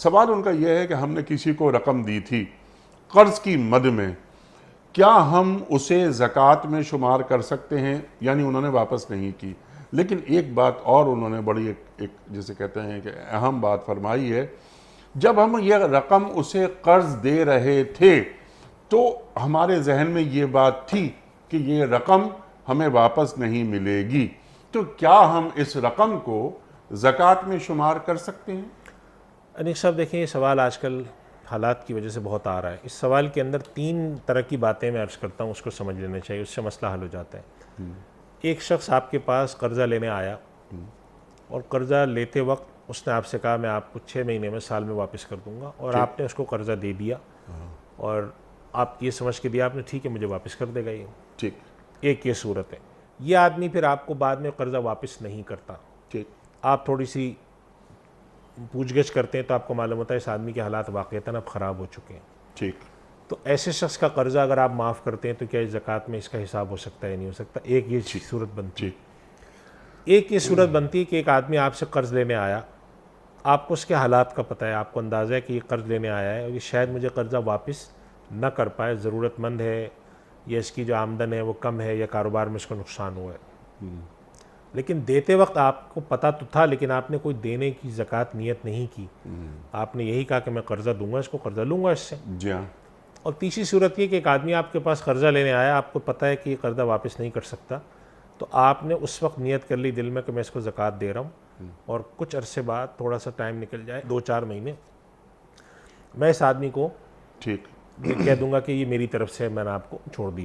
सवाल उनका यह है कि हमने किसी को रकम दी थी कर्ज की मद में, क्या हम उसे ज़कात में शुमार कर सकते हैं? यानी उन्होंने वापस नहीं की। लेकिन एक बात और उन्होंने बड़ी एक जिसे कहते हैं कि अहम बात फरमाई है, जब हम ये रकम उसे कर्ज दे रहे थे तो हमारे जहन में ये बात थी कि ये रकम हमें वापस नहीं मिलेगी, तो क्या हम इस रकम को ज़कात में शुमार कर सकते हैं? अनिक साहब देखें, ये सवाल आजकल हालात की वजह से बहुत आ रहा है। इस सवाल के अंदर 3 तरह की बातें मैं अर्ज़ करता हूँ, उसको समझ लेना चाहिए, उससे मसला हल हो जाता है। एक शख्स आपके पास कर्ज़ा लेने आया और कर्ज़ा लेते वक्त उसने आपसे कहा मैं आपको 6 महीने में, साल में वापस कर दूंगा, और आपने उसको कर्ज़ा दे दिया और आप ये समझ के दिया आपने, ठीक है मुझे वापस कर देगा ये। ठीक। एक ये सूरत है। ये आदमी फिर आपको बाद में कर्ज़ा वापस नहीं करता। ठीक। आप थोड़ी सी पूछगछ करते हैं तो आपको मालूम होता है इस आदमी के हालात वाक़ईतन अब ख़राब हो चुके हैं। ठीक। तो ऐसे शख्स का कर्ज़ा अगर आप माफ़ करते हैं तो क्या इस ज़कात में इसका हिसाब हो सकता है या नहीं हो सकता? एक ये सूरत बनती है। एक ये सूरत बनती है कि एक आदमी आपसे कर्ज़ लेने आया, आपको उसके हालात का पता है, आपको अंदाज़ा है कि ये कर्ज़ लेने आया है और ये शायद मुझे कर्ज़ा वापस न कर पाए, ज़रूरतमंद है या इसकी जो आमदन है वो कम है या कारोबार में इसको नुकसान हुआ है। लेकिन देते वक्त आपको पता तो था, लेकिन आपने कोई देने की ज़कात नियत नहीं की। आपने यही कहा कि मैं कर्ज़ा दूंगा, इसको कर्ज़ा लूँगा इससे। जी हाँ। और तीसरी सूरत ये कि एक आदमी आपके पास कर्ज़ा लेने आया, आपको पता है कि ये कर्ज़ा वापस नहीं कर सकता, तो आपने उस वक्त नियत कर ली दिल में कि मैं इसको ज़कात दे रहा हूँ, और कुछ अरसे बाद थोड़ा सा टाइम निकल जाए, 2-4 महीने, मैं इस आदमी को ठीक कह दूंगा कि ये मेरी तरफ से मैंने आपको छोड़ दिया।